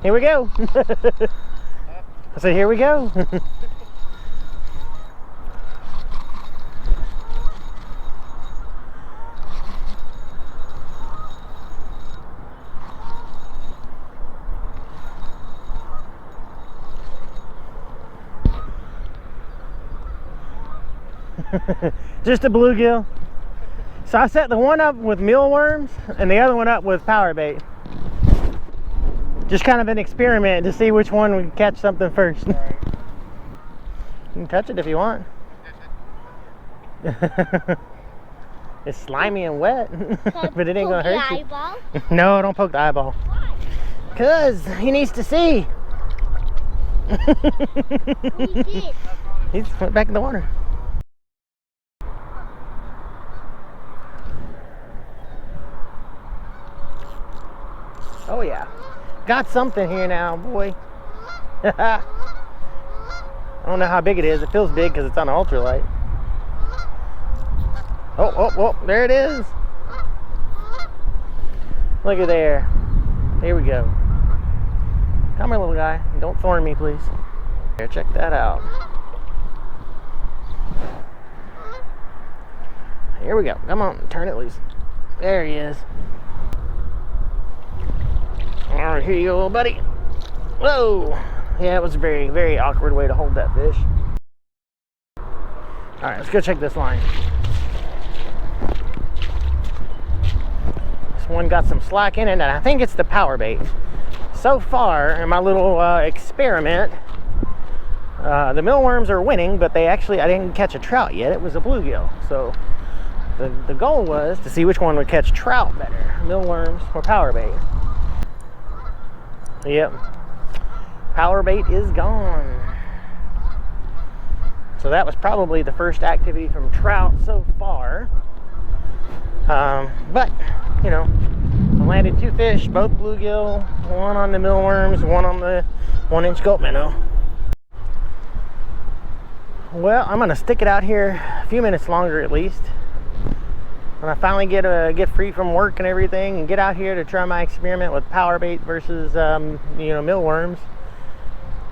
Here we go. I said, here we go. Just a bluegill. So I set the one up with mealworms and the other one up with Powerbait. Just kind of an experiment to see which one would catch something first. You can touch it if you want. It's slimy and wet, but it ain't gonna hurt you. Eyeball? No, don't poke the eyeball. Why? Because he needs to see. He did. He's went back in the water. Oh yeah. Got something here now, boy. I don't know how big it is. It feels big because it's on ultralight. Oh, there it is. Look at there. Here we go. Come here, little guy. Don't thorn me, please. Here, check that out. Here we go. Come on, turn it loose. There he is. All right, here you go, little buddy. Whoa. Yeah, it was a very, very awkward way to hold that fish. All right, let's go check this line. This one got some slack in it, and I think it's the Powerbait. So far, in my little experiment, the mealworms are winning, but I didn't catch a trout yet. It was a bluegill. So the goal was to see which one would catch trout better, mealworms or Powerbait. Yep, Powerbait is gone. So that was probably the first activity from trout so far. But, you know, I landed 2 fish, both bluegill, one on the mealworms, one on the 1-inch gulp minnow. Well, I'm gonna stick it out here a few minutes longer at least. When I finally get free from work and everything and get out here to try my experiment with Powerbait versus mealworms,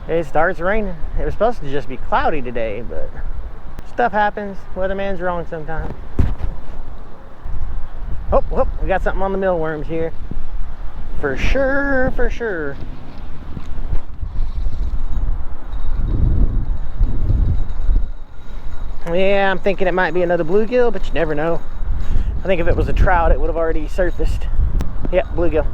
it starts raining. It was supposed to just be cloudy today, but stuff happens. Weatherman's wrong sometimes. Oh, we got something on the mealworms here. For sure, for sure. Yeah, I'm thinking it might be another bluegill, but you never know. I think if it was a trout, it would have already surfaced. Yep, bluegill.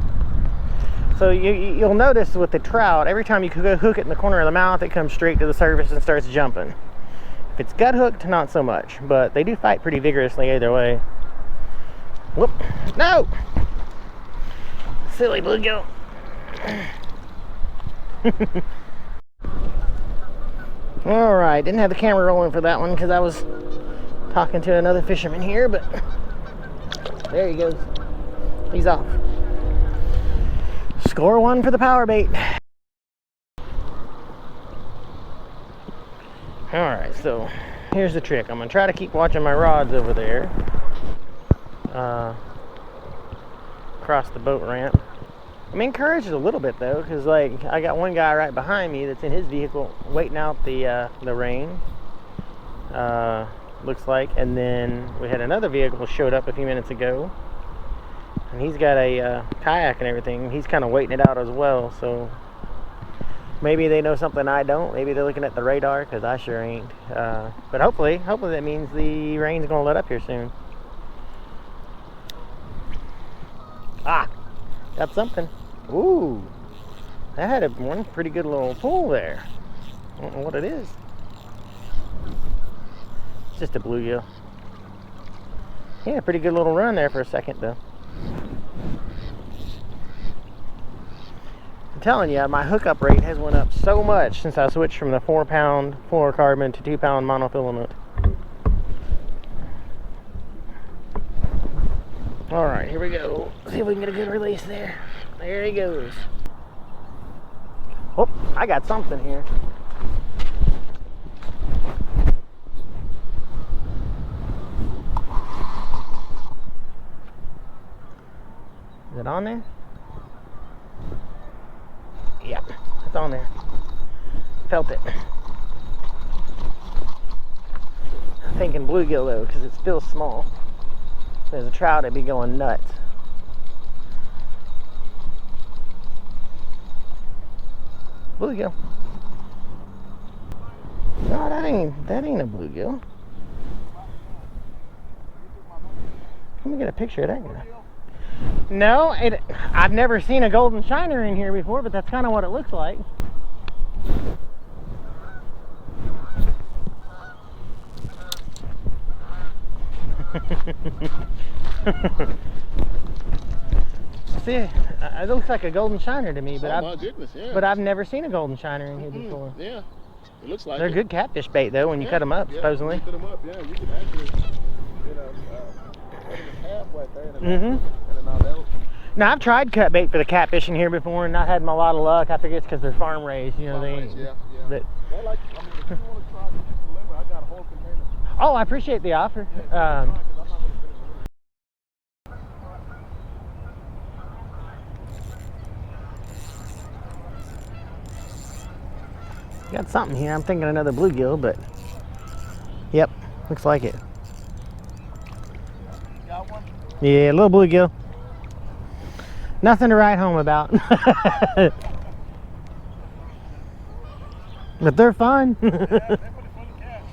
So you'll notice with the trout, every time you go hook it in the corner of the mouth, it comes straight to the surface and starts jumping. If it's gut hooked, not so much, but they do fight pretty vigorously either way. Whoop! No! Silly bluegill. All right, didn't have the camera rolling for that one because I was talking to another fisherman here, but there he goes. He's off. Score 1 for the Powerbait. Alright, so here's the trick. I'm going to try to keep watching my rods over there. Across the boat ramp. I'm encouraged a little bit though, because like I got one guy right behind me that's in his vehicle waiting out the rain. Looks like, and then we had another vehicle showed up a few minutes ago, and he's got a kayak and everything. He's kind of waiting it out as well, so maybe they know something I don't. Maybe they're looking at the radar, because I sure ain't. But hopefully that means the rain's gonna let up here soon. Got something. Ooh, that had one pretty good little pull there. I don't know what it is. Just a bluegill. Yeah, pretty good little run there for a second though. I'm telling you, my hookup rate has went up so much since I switched from the 4-pound fluorocarbon to 2-pound monofilament. All right, here we go. See if we can get a good release there. There he goes. Oh, I got something here. Is it on there? Yeah, it's on there. Felt it. I'm thinking bluegill though, because it's still small. If there's a trout, it'd be going nuts. Bluegill. No, that ain't a bluegill. Let me get a picture of that guy. No, I've never seen a golden shiner in here before, but that's kind of what it looks like. See, it looks like a golden shiner to me, but oh my goodness, yeah. But I've never seen a golden shiner in here before. Yeah, it looks like they're good catfish bait though when you cut them up, supposedly. You cut them up, yeah. You can actually, cut them in half right there, and then Now I've tried cut bait for the catfish in here before and not had a lot of luck. I figure it's because they're farm raised, you know. They ain't. Yeah. But, well, like, I mean, if you want to try to deliver, I got a whole container. Oh, I appreciate the offer. Got something here. I'm thinking another bluegill, but yep, looks like it. Got one? Yeah, a little bluegill. Nothing to write home about. But they're fun. Yeah, they're pretty fun to catch.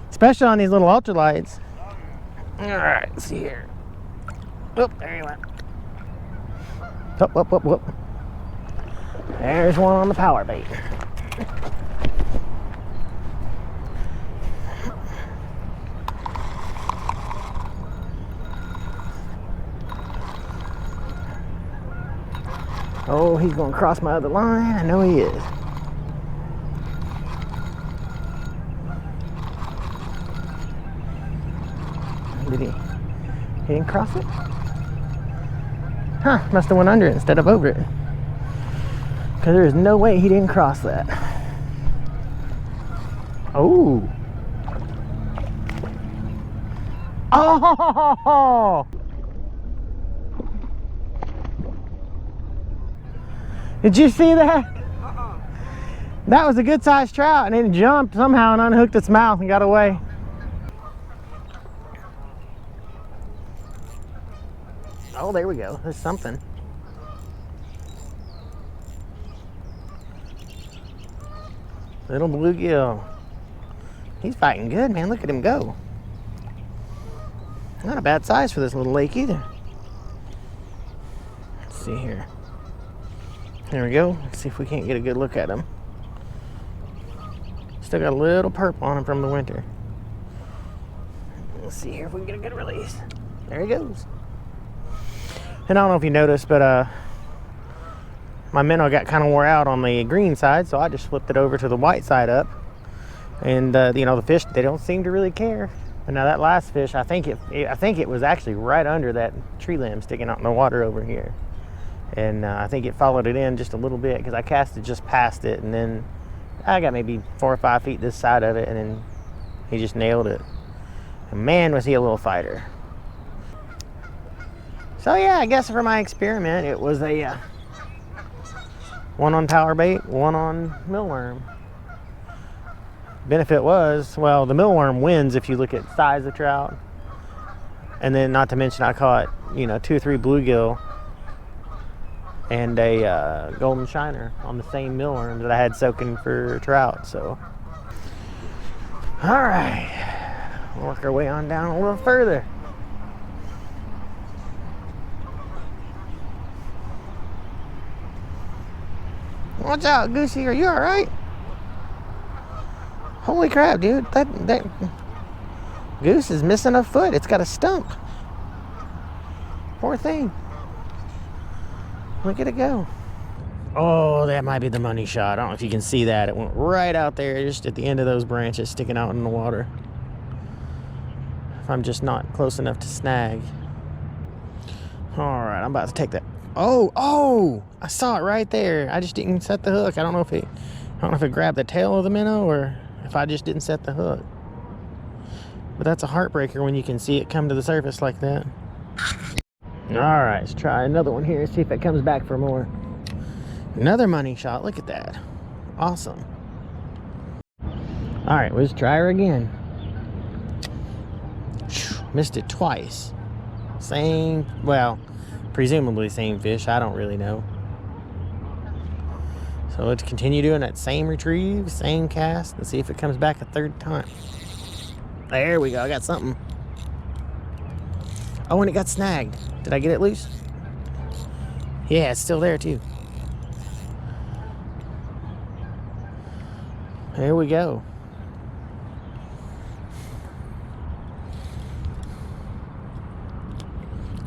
Especially on these little ultralights. Alright, let's see here. Whoop, there he went. Whoop. There's one on the Powerbait. Oh, he's going to cross my other line. I know he is. Did he? He didn't cross it? Huh, must have went under it instead of over it. Because there's no way he didn't cross that. Oh. Oh! Did you see that? That was a good sized trout, and it jumped somehow and unhooked its mouth and got away. Oh, there we go. There's something. Little bluegill. He's fighting good, man. Look at him go. Not a bad size for this little lake either. Let's see here. There we go. Let's see if we can't get a good look at him. Still got a little purple on him from the winter. Let's see here if we can get a good release. There he goes. And I don't know if you noticed, but my minnow got kind of wore out on the green side, so I just flipped it over to the white side up. And you know, the fish, they don't seem to really care. But now that last fish, I think it was actually right under that tree limb sticking out in the water over here. And I think it followed it in just a little bit because I cast it just past it, and then I got maybe 4 or 5 feet this side of it, and then he just nailed it. And man, was he a little fighter. So yeah, I guess for my experiment, it was a one on Powerbait, one on mealworm. Benefit was, well, the mealworm wins if you look at size of trout. And then not to mention I caught, you know, 2 or 3 bluegill and a golden shiner on the same mealworm that I had soaking for trout. So, all right, we'll work our way on down a little further. Watch out, Goosey, are you all right? Holy crap, dude, that goose is missing a foot. It's got a stump. Poor thing. Look at it go. Oh, that might be the money shot. I don't know if you can see that. It went right out there, just at the end of those branches sticking out in the water. If I'm just not close enough to snag. All right, I'm about to take that. Oh, I saw it right there. I just didn't set the hook. I don't know if it grabbed the tail of the minnow or if I just didn't set the hook. But that's a heartbreaker when you can see it come to the surface like that. All right, let's try another one here, see if it comes back for more. Another money shot. Look at that. Awesome. All right, let's try her again. Missed it twice. Same, well, presumably same fish. I don't really know. So let's continue doing that same retrieve, same cast, and see if it comes back a third time. There we go. I got something. Oh, and it got snagged. Did I get it loose? Yeah, it's still there too. There we go.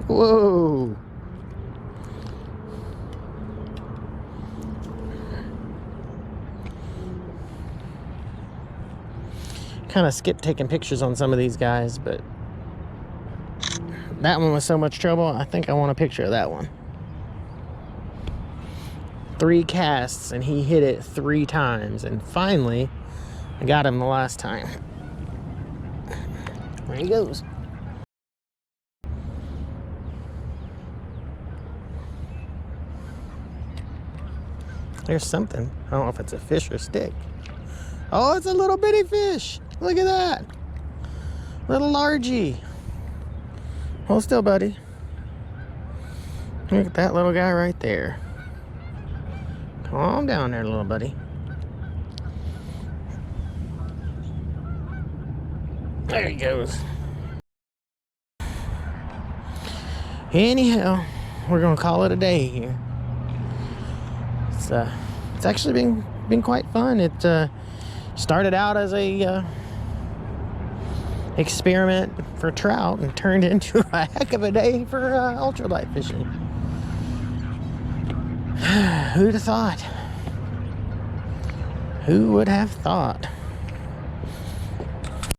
Whoa. Kind of skipped taking pictures on some of these guys, but that one was so much trouble. I think I want a picture of that one. 3 casts and he hit it 3 times, and finally I got him the last time. There he goes. There's something. I don't know if it's a fish or a stick. Oh, it's a little bitty fish. Look at that. Little largy. Hold still, buddy. Look at that little guy right there. Calm down there, little buddy. There he goes. Anyhow, we're gonna call it a day here. It's actually been quite fun. It started out as a experiment for trout and turned into a heck of a day for ultralight fishing. Who'd have thought? Who would have thought?